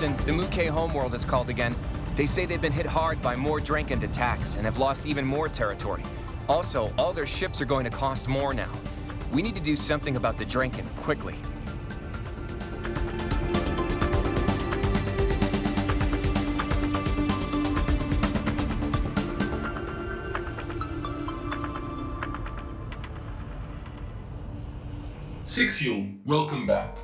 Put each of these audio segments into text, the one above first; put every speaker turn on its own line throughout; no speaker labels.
Listen, the Muke homeworld is called again. They say they've been hit hard by more Drenkend attacks and have lost even more territory. Also, all their ships are going to cost more now. We need to do something about the Drenkend quickly.
Six Fuel, welcome back.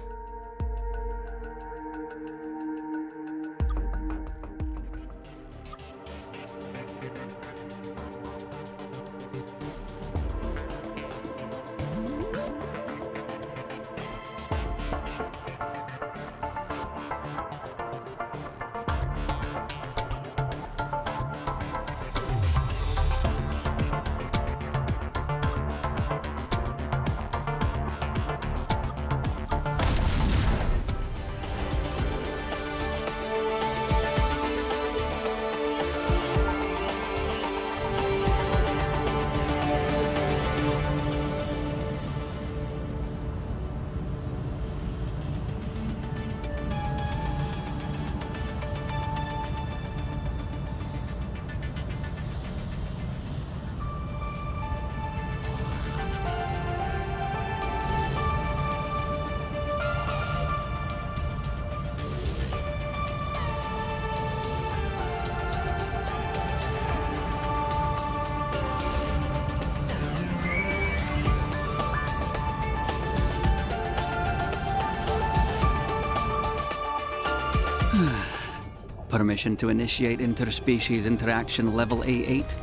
Permission to initiate interspecies interaction level A8.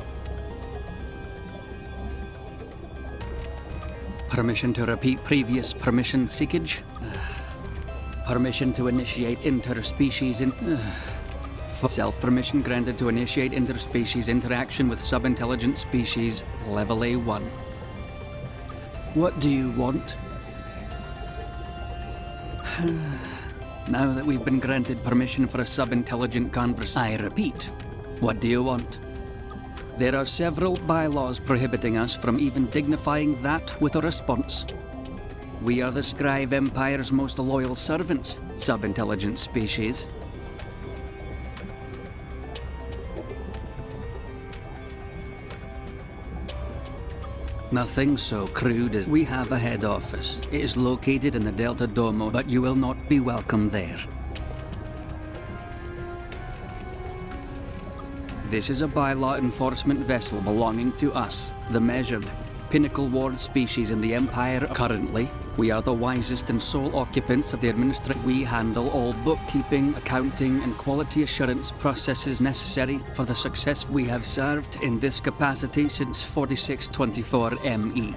Permission to repeat previous permission seekage. Permission to initiate interspecies self-permission granted to initiate interspecies interaction with sub-intelligent species level A1. What do you want? Now that we've been granted permission for a sub-intelligent conversation, I repeat, what do you want? There are several bylaws prohibiting us from even dignifying that with a response. We are the Scribe Empire's most loyal servants, sub-intelligent species. Nothing so crude as we have a head office. It is located in the Delta Domo, but you will not be welcome there. This is a bylaw enforcement vessel belonging to us, the measured, pinnacle ward species in the Empire. Currently, we are the wisest and sole occupants of the administration. We handle all bookkeeping, accounting, and quality assurance processes necessary for the success. We have served in this capacity since 4624 ME.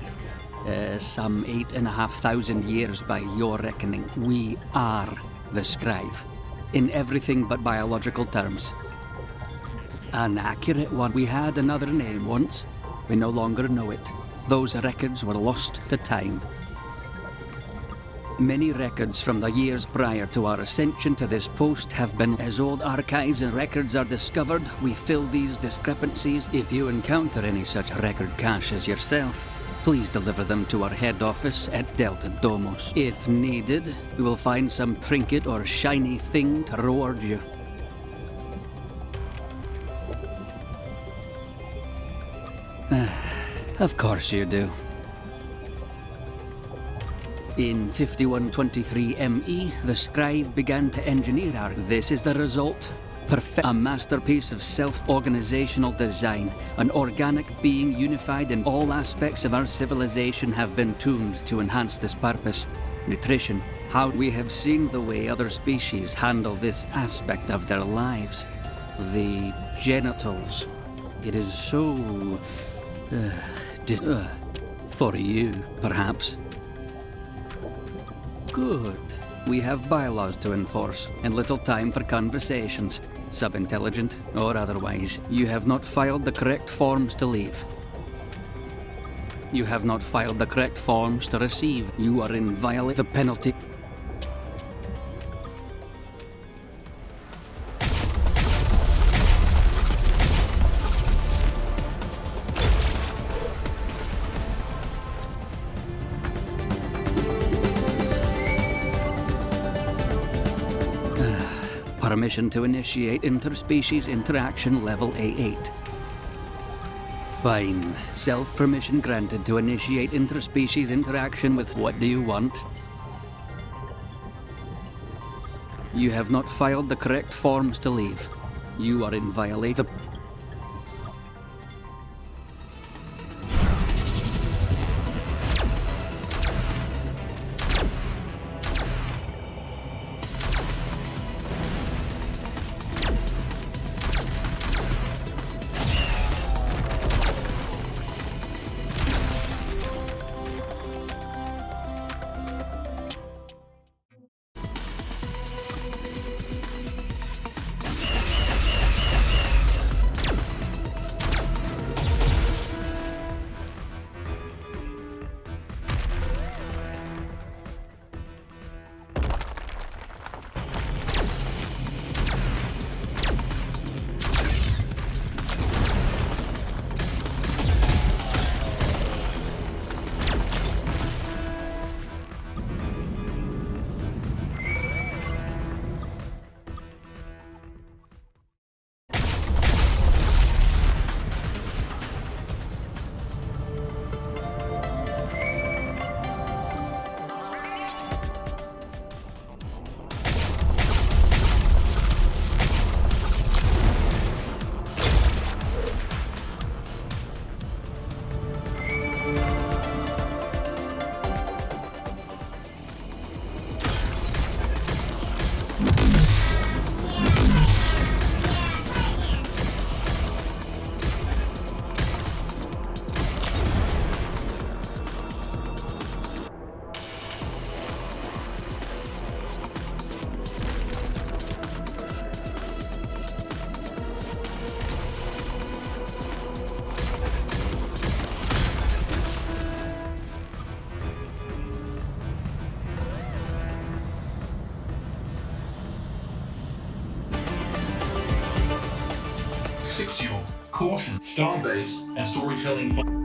Some 8,500 years by your reckoning. We are the Scribe, in everything but biological terms. An accurate one. We had another name once. We no longer know it. Those records were lost to time. Many records from the years prior to our ascension to this post have been. As old archives and records are discovered, we fill these discrepancies. If you encounter any such record caches yourself, please deliver them to our head office at Delta Domos. If needed, we will find some trinket or shiny thing to reward you. Of course you do. In 5123 ME, the Scribe began to engineer our... This is the result. A masterpiece of self-organizational design. An organic being unified in all aspects of our civilization have been tuned to enhance this purpose. Nutrition. How we have seen the way other species handle this aspect of their lives. The genitals. It is so... for you, perhaps. Good. We have bylaws to enforce, and little time for conversations, sub-intelligent or otherwise. You have not filed the correct forms to leave. You have not filed the correct forms to receive. You are in violation. The penalty. permission to initiate interspecies interaction level A8. Fine. Self-permission granted to initiate interspecies interaction with what do you want? You have not filed the correct forms to leave. You are in violation.
Caution, star-based, and storytelling.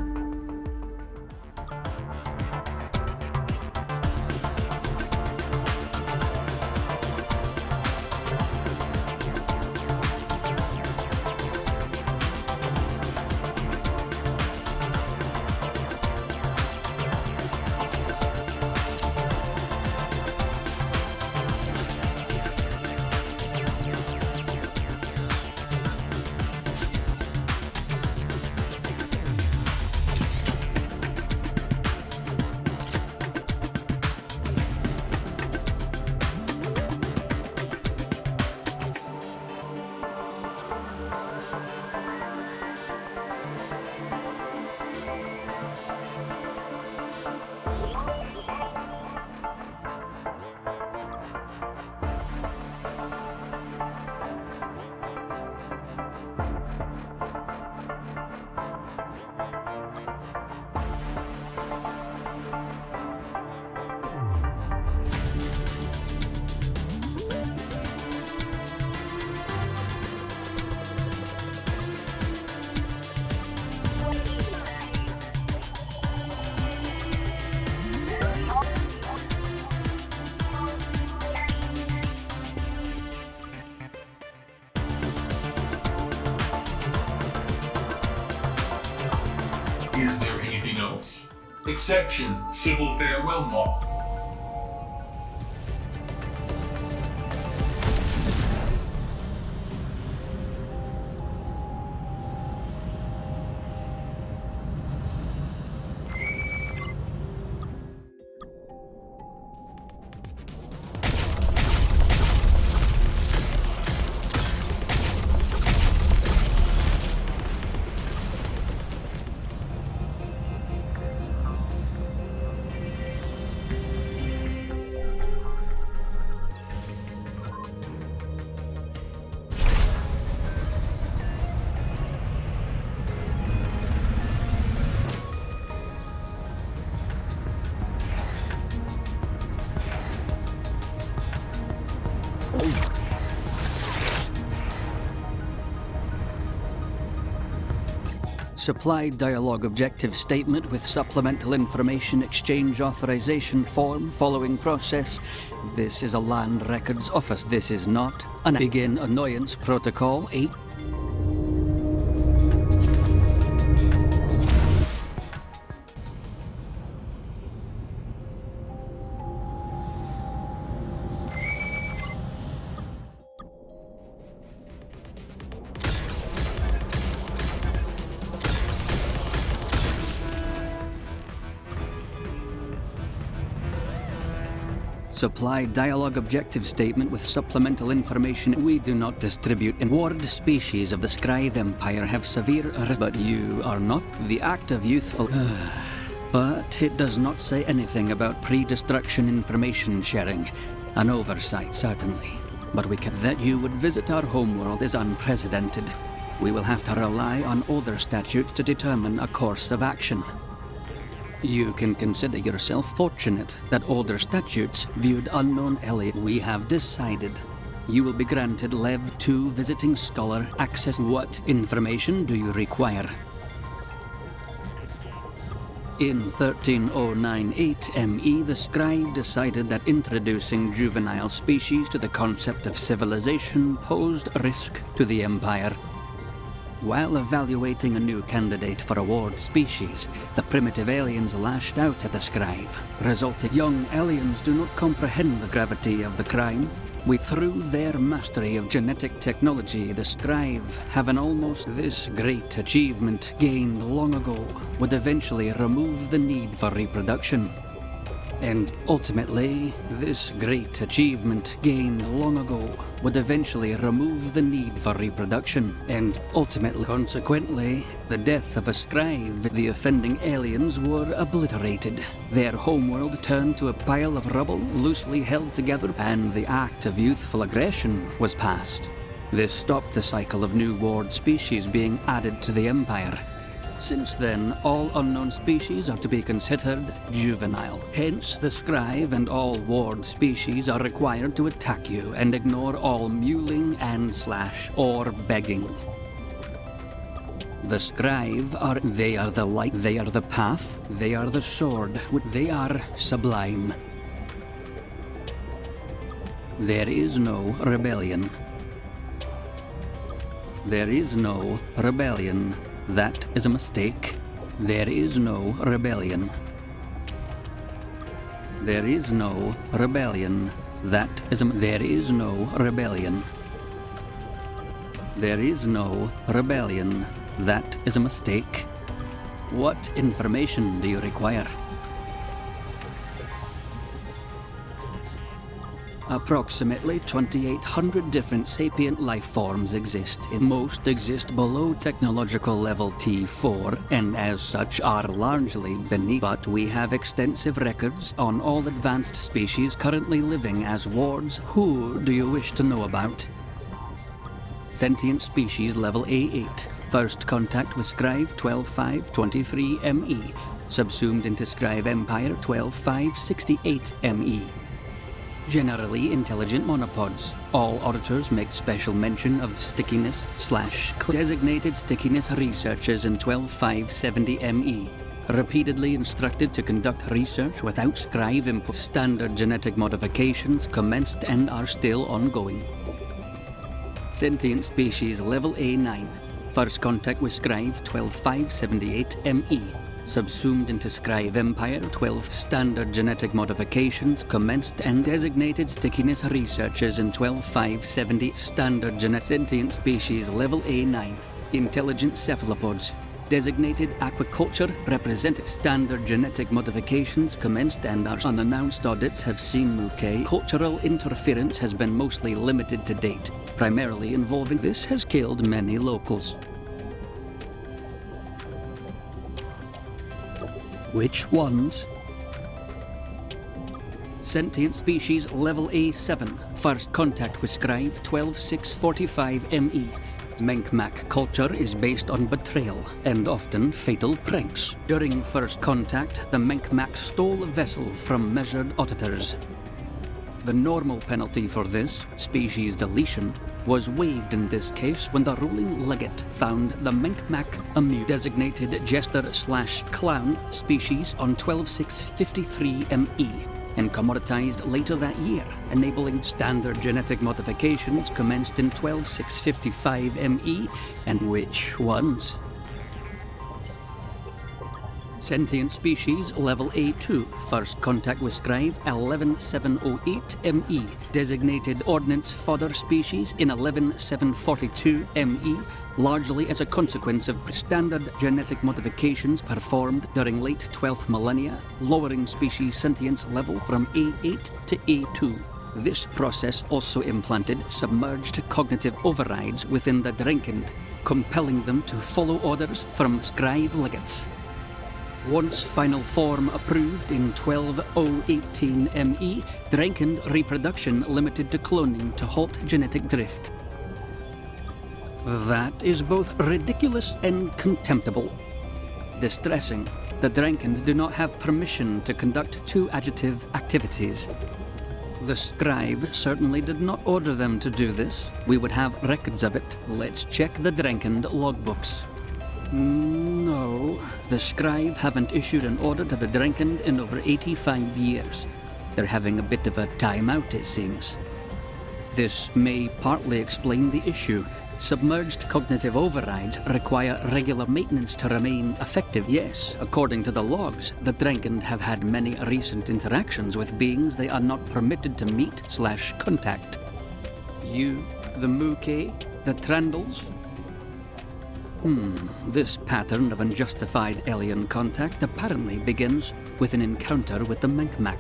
Is there anything else? Exception, civil farewell moth.
Supply dialogue objective statement with supplemental information exchange authorization form following process. This is a land records office. This is not an begin annoyance protocol 8. Supply dialogue objective statement with supplemental information. We do not distribute in ward species of the Scribe Empire have severe but you are not the act of youthful. But it does not say anything about pre-destruction information sharing. An oversight, certainly. But we can. That you would visit our homeworld is unprecedented. We will have to rely on older statutes to determine a course of action. You can consider yourself fortunate that older statutes viewed unknown alien. We have decided. You will be granted Lev 2 Visiting Scholar access. What information do you require? In 13098 ME, the Scribe decided that introducing juvenile species to the concept of civilization posed risk to the Empire. While evaluating a new candidate for a ward species, the primitive aliens lashed out at the Scribe, resulting young aliens do not comprehend the gravity of the crime. Through their mastery of genetic technology, the Scribe have an almost this great achievement gained long ago would eventually remove the need for reproduction. And ultimately, this great achievement gained long ago would eventually remove the need for reproduction. And ultimately, consequently, the death of a Scribe, the offending aliens were obliterated. Their homeworld turned to a pile of rubble loosely held together, and the act of youthful aggression was passed. This stopped the cycle of new ward species being added to the Empire. Since then, all unknown species are to be considered juvenile. Hence, the Scribe and all ward species are required to attack you and ignore all mewling and slash or begging. The Scribe are, they are the light, they are the path, they are the sword, they are sublime. There is no rebellion. There is no rebellion. That is a mistake. There is no rebellion. There is no rebellion. That is a... There is no rebellion. There is no rebellion. That is a mistake. What information do you require? Approximately 2,800 different sapient life forms exist. Most exist below technological level T4, and as such are largely beneath. But we have extensive records on all advanced species currently living as wards. Who do you wish to know about? Sentient species level A8. First contact with Scribe 12.523 ME. Subsumed into Scribe Empire 12.568 ME. Generally intelligent monopods. All auditors make special mention of stickiness / designated stickiness researchers in 12.570 ME. Repeatedly instructed to conduct research without Scribe input. Standard genetic modifications commenced and are still ongoing. Sentient species level A9. First contact with Scribe 12.578 ME. Subsumed into Scribe Empire 12. Standard genetic modifications commenced and designated stickiness researchers in 12.570. Standard sentient species level A9. Intelligent cephalopods. Designated aquaculture represented. Standard genetic modifications commenced and our unannounced audits have seen Muke. Cultural interference has been mostly limited to date, primarily involving this has killed many locals. Which ones? Sentient species level A7. First contact with Scribe 12.645 ME. Menkmak culture is based on betrayal and often fatal pranks. During first contact, the Menkmak stole a vessel from measured auditors. The normal penalty for this, species deletion, was waived in this case when the ruling legate found the Minkmac Amu designated jester/clown species on 12653 ME and commoditized later that year, enabling standard genetic modifications commenced in 12655 ME, and which ones? Sentient species level A2, first contact with scribe 11708 ME, designated ordnance fodder species in 11742 ME, largely as a consequence of standard genetic modifications performed during late 12th millennia, lowering species sentience level from A8 to A2. This process also implanted submerged cognitive overrides within the Drenkend, compelling them to follow orders from scribe legates. Once final form approved in 12018 ME, Drenkend reproduction limited to cloning to halt genetic drift. That is both ridiculous and contemptible. Distressing, the Drenkend do not have permission to conduct two adjective activities. The scribe certainly did not order them to do this. We would have records of it. Let's check the Drenkend logbooks. No, the scribe haven't issued an order to the Drenkend in over 85 years. They're having a bit of a timeout, it seems. This may partly explain the issue. Submerged cognitive overrides require regular maintenance to remain effective. Yes, according to the logs, the Drenkend have had many recent interactions with beings they are not permitted to meet/contact. You, the Muke, the Trandles. This pattern of unjustified alien contact apparently begins with an encounter with the Minkmac.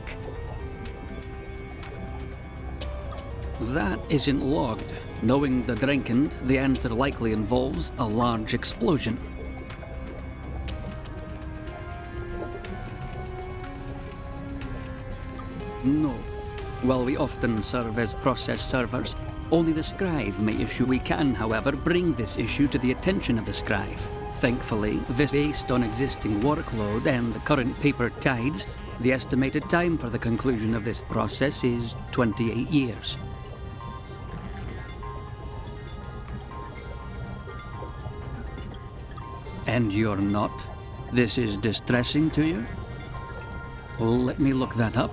That isn't logged. Knowing the Drenkend, the answer likely involves a large explosion. No. While we often serve as process servers, only the scribe may issue. We can, however, bring this issue to the attention of the scribe. Thankfully, this based on existing workload and the current paper tides, the estimated time for the conclusion of this process is 28 years. And you're not? This is distressing to you? Let me look that up.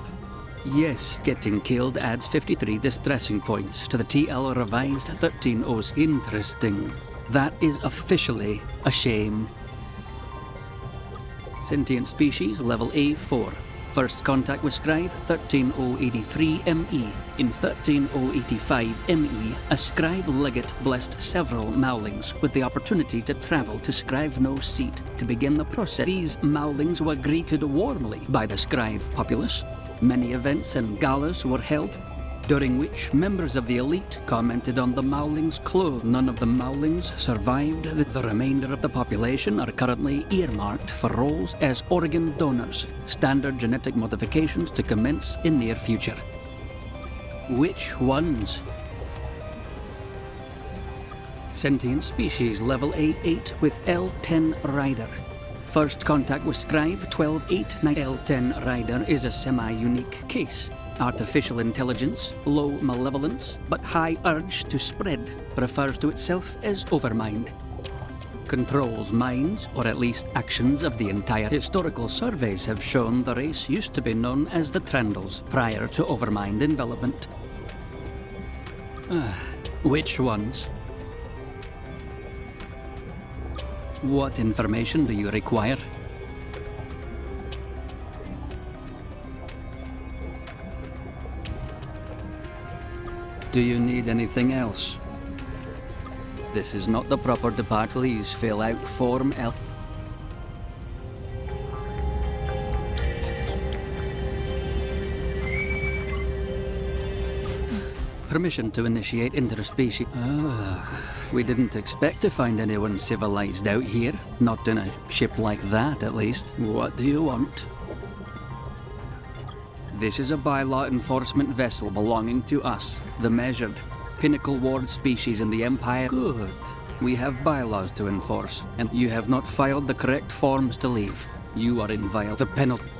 Yes, getting killed adds 53 distressing points to the TL revised 13.0. Interesting. That is officially a shame. Sentient species level A4. First contact with scribe 13083 ME. In 13085 ME, a scribe legate blessed several Mowlings with the opportunity to travel to Scribe No seat to begin the process. These Mowlings were greeted warmly by the scribe populace. Many events and galas were held, during which members of the elite commented on the Mowlings' clothes. None of the Mowlings survived. The remainder of the population are currently earmarked for roles as organ donors. Standard genetic modifications to commence in near future. Which ones? Sentient species level A8 with L10 rider. First contact with scribe 12890. L10 rider is a semi-unique case. Artificial intelligence, low malevolence, but high urge to spread, refers to itself as overmind. Controls minds, or at least actions of the entire. Historical surveys have shown the race used to be known as the Trandles prior to overmind envelopment. Which ones? What information do you require? Do you need anything else? This is not the proper department. Please fill out Form L. Permission to initiate interspecies. We didn't expect to find anyone civilized out here. Not in a ship like that, at least. What do you want? This is a bylaw enforcement vessel belonging to us, the measured, pinnacle ward species in the Empire. Good. We have bylaws to enforce, and you have not filed the correct forms to leave. You are in violation. The penalty.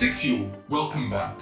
Six Fuel, welcome back.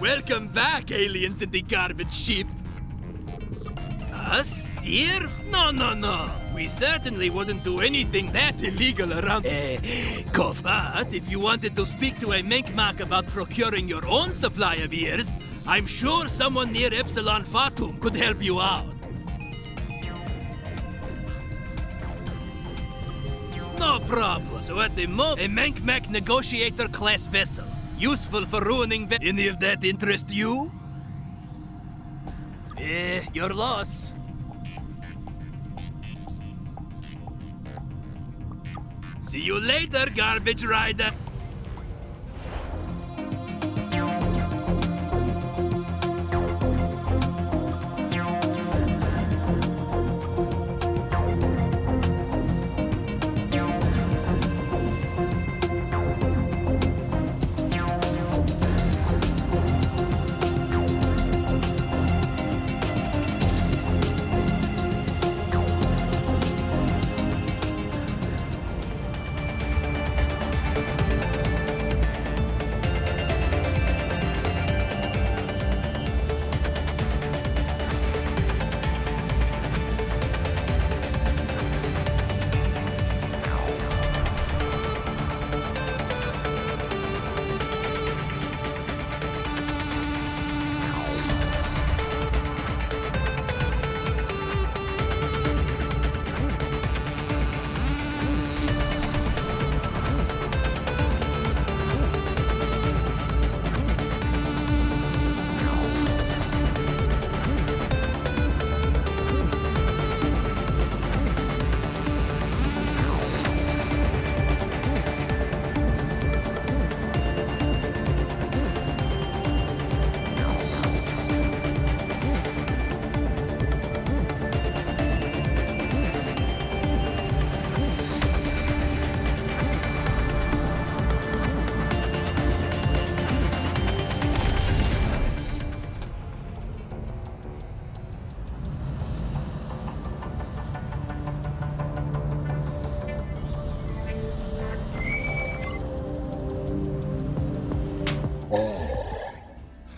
Welcome back, aliens in the garbage ship. Us? Here? No. We certainly wouldn't do anything that illegal around Kof. But if you wanted to speak to a Menkmak about procuring your own supply of ears, I'm sure someone near Epsilon Fatum could help you out. No problem. So at the moment, a Menkmak negotiator class vessel. Useful for ruining any of that interest you? Your loss. See you later, garbage rider.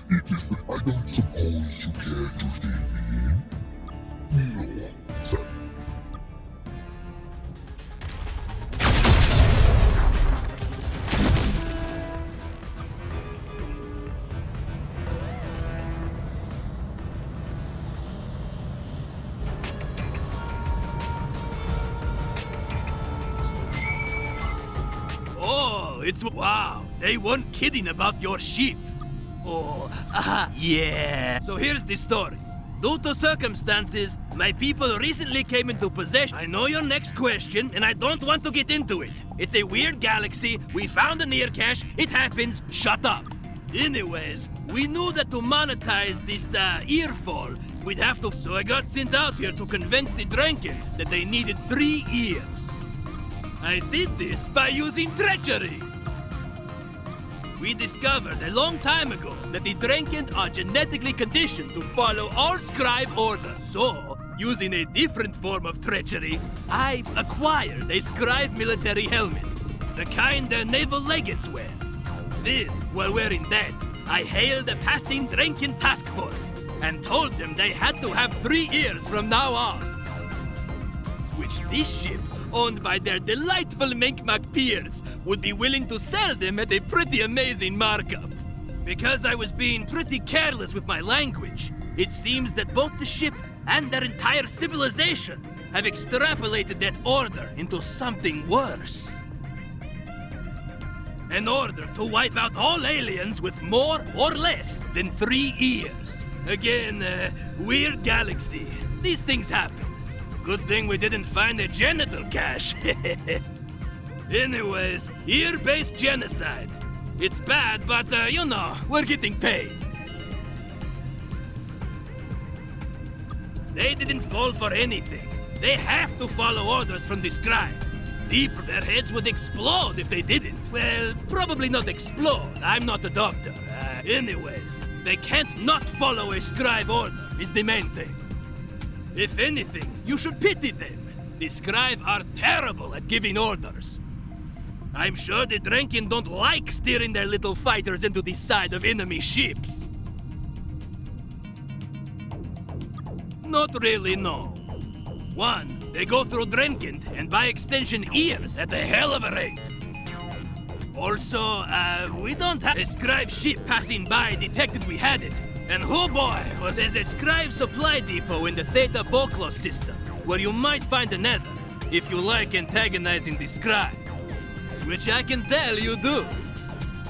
It is that I don't suppose you care to fill me in? No, sir.
Oh, it's wow. They weren't kidding about your sheep. Oh, yeah. So here's the story. Due to circumstances, my people recently came into possession. I know your next question, and I don't want to get into it. It's a weird galaxy. We found a near cache. It happens. Shut up. Anyways, we knew that to monetize this earfall, we'd have to. So I got sent out here to convince the Drenkend that they needed 3 ears. I did this by using treachery. We discovered a long time ago that the Drenkend are genetically conditioned to follow all scribe orders. So, using a different form of treachery, I acquired a scribe military helmet, the kind their naval legates wear. Then, while wearing that, I hailed a passing Drenkend task force and told them they had to have 3 ears from now on. Which this ship, owned by their delightful Minkmak peers, would be willing to sell them at a pretty amazing markup. Because I was being pretty careless with my language, it seems that both the ship and their entire civilization have extrapolated that order into something worse. An order to wipe out all aliens with more or less than 3 ears. Again, weird galaxy. These things happen. Good thing we didn't find a genital cache. Anyways, ear-based genocide. It's bad, but, you know, we're getting paid. They didn't fall for anything. They have to follow orders from the scribe. Their heads would explode if they didn't. Well, probably not explode. I'm not a doctor. Anyways, they can't not follow a scribe order, is the main thing. If anything, you should pity them. The scribe are terrible at giving orders. I'm sure the Drenkend don't like steering their little fighters into the side of enemy ships. Not really, no. One, they go through Drenkend, and by extension ears, at a hell of a rate. Also, we don't have a scribe ship passing by detected we had it. And oh boy, there's a scribe supply depot in the Theta Boklos system, where you might find another, if you like antagonizing the scribe. Which I can tell you do.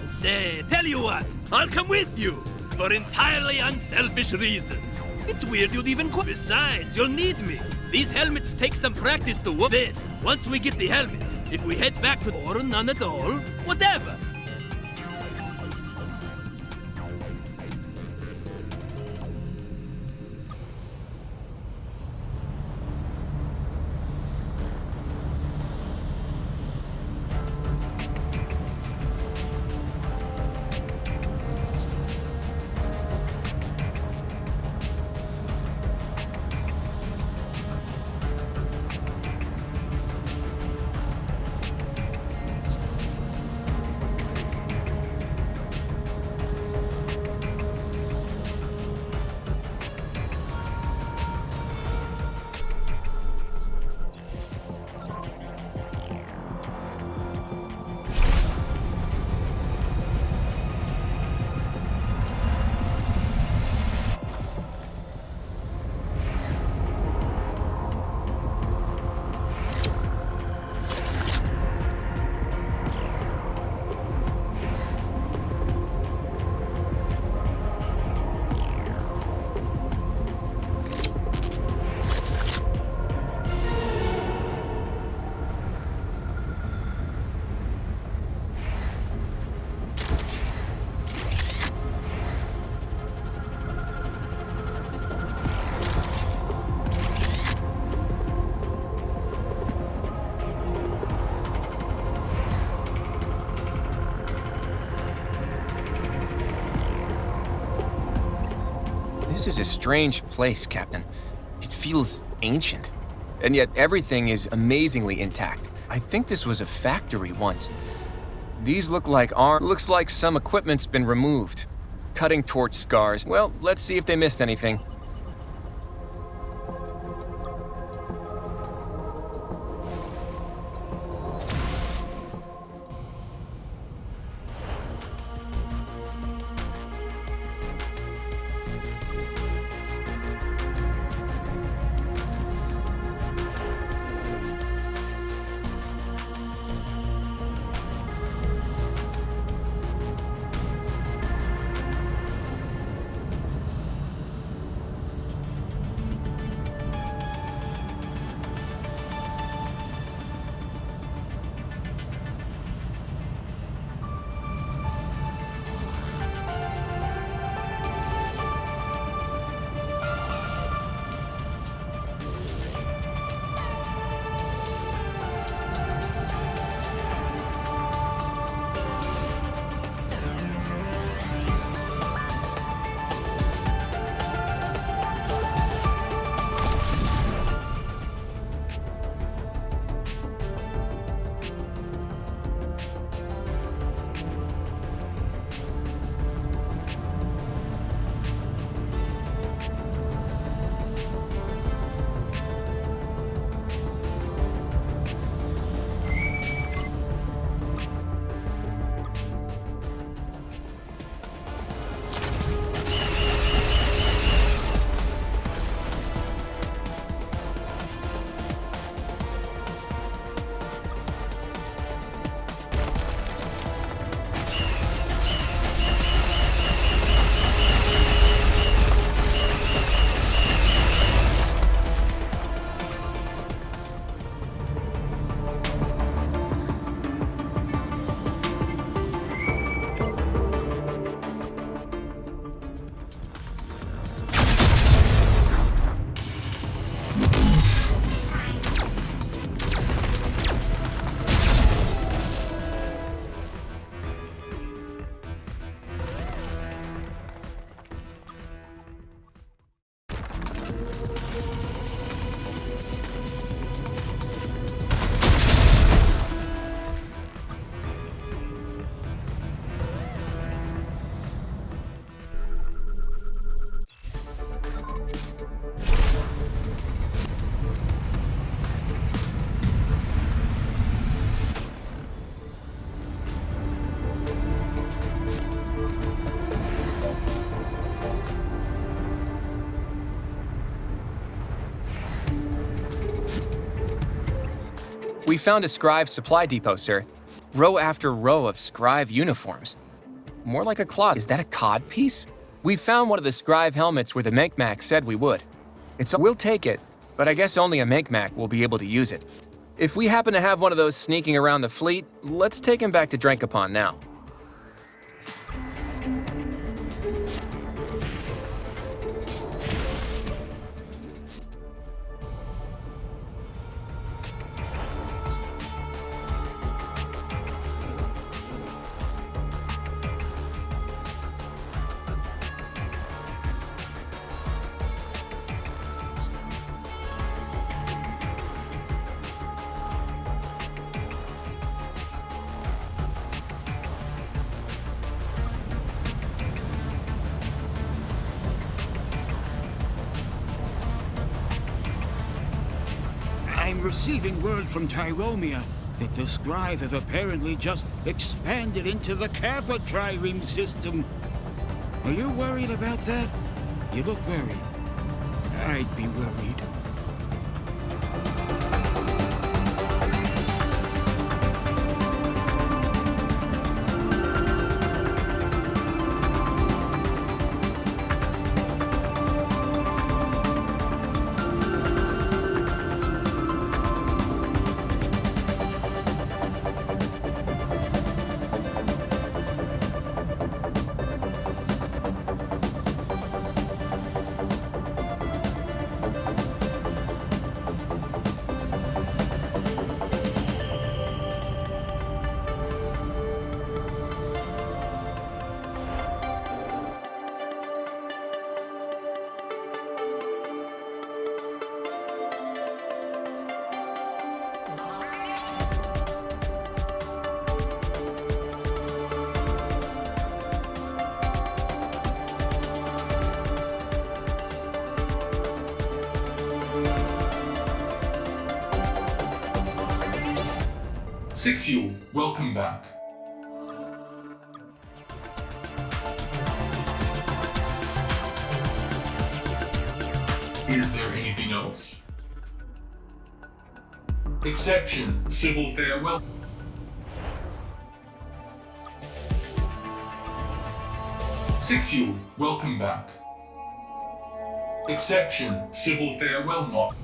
Say, tell you what, I'll come with you, for entirely unselfish reasons. It's weird you'd even quit. Besides, you'll need me. These helmets take some practice to work. Then, once we get the helmet, if we head back to or none at all, whatever.
This is a strange place, Captain. It feels ancient. And yet everything is amazingly intact. I think this was a factory once. These look like looks like some equipment's been removed. Cutting torch scars. Well, let's see if they missed anything. We found a scribe supply depot, sir. Row after row of scribe uniforms. More like a closet. Is that a cod piece? We found one of the scribe helmets where the Menkmak said we would. We'll take it, but I guess only a Menkmak will be able to use it. If we happen to have one of those sneaking around the fleet, let's take him back to Drenkend now.
I'm receiving word from Tyromia that the Scribe have apparently just expanded into the Kappa trireme system. Are you worried about that? You look worried. I'd be worried.
Six Fuel, welcome back. Is there anything else? Exception, civil farewell. Six Fuel, welcome back. Exception, civil farewell not.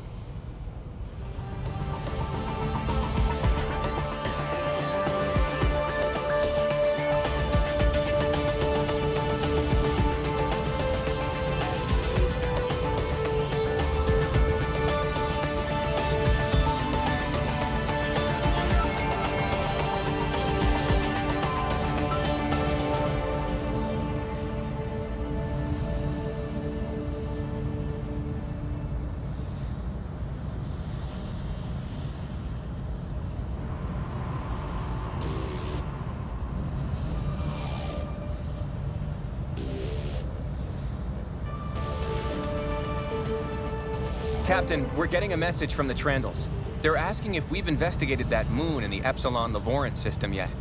Captain, we're getting a message from the Trandals. They're asking if we've investigated that moon in the Epsilon Lavorant system yet.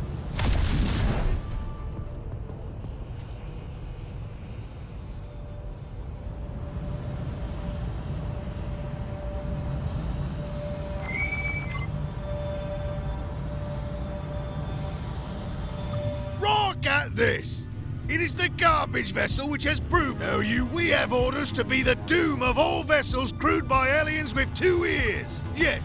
Look at this! It is the garbage vessel which has proved, we have orders to be the doom of all vessels crewed by aliens with 2 ears. Yet,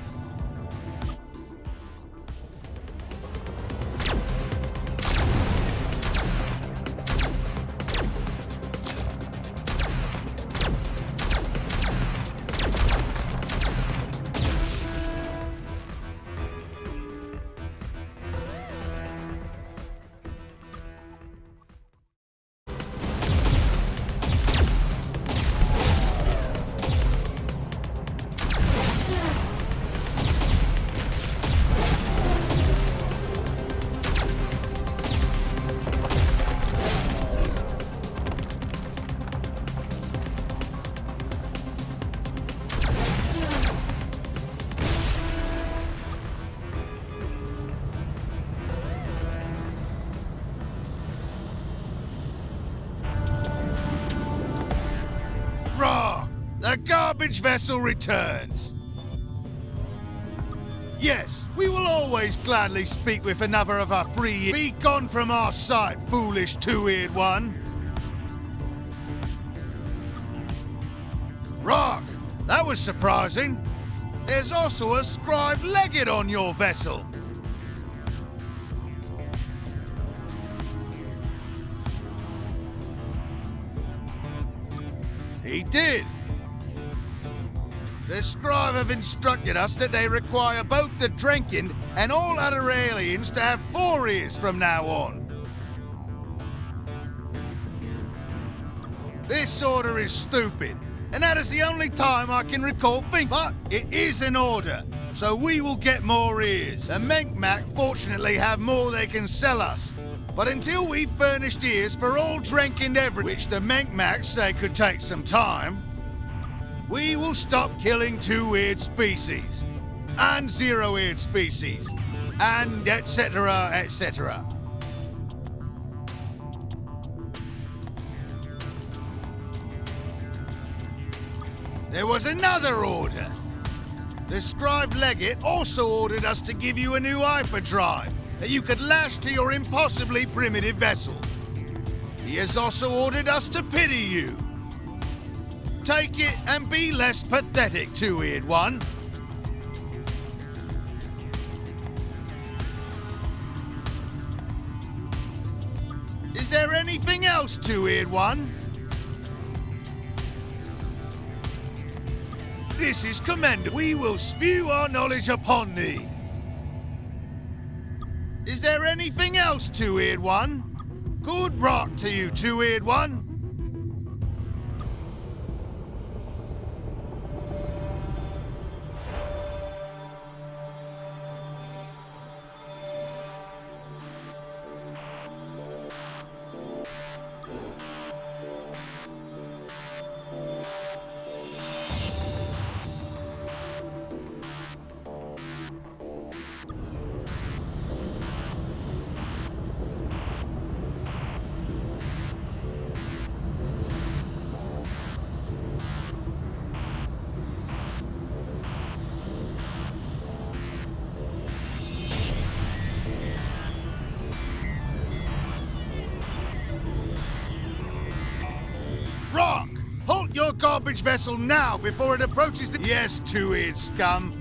the garbage vessel returns. Yes, we will always gladly speak with another of our free. Be gone from our sight, foolish two-eared one. Rock, that was surprising. There's also a scribe legate on your vessel. He did. The scribe have instructed us that they require both the Drenkend and all other aliens to have 4 ears from now on. This order is stupid, and that is the only time I can recall thinking. But it is an order, so we will get more ears. The Menkmak fortunately have more they can sell us. But until we've furnished ears for all Drenkend which the Menkmak say could take some time, we will stop killing 2-eared species, and 0-eared species, and etc., etc. There was another order. The scribe legate also ordered us to give you a new hyperdrive that you could lash to your impossibly primitive vessel. He has also ordered us to pity you. Take it and be less pathetic, two-eared one. Is there anything else, two-eared one? This is commendable. We will spew our knowledge upon thee. Is there anything else, two-eared one? Good rock to you, two-eared one. Rock! Halt your garbage vessel now before it approaches the— Yes, two-eared scum.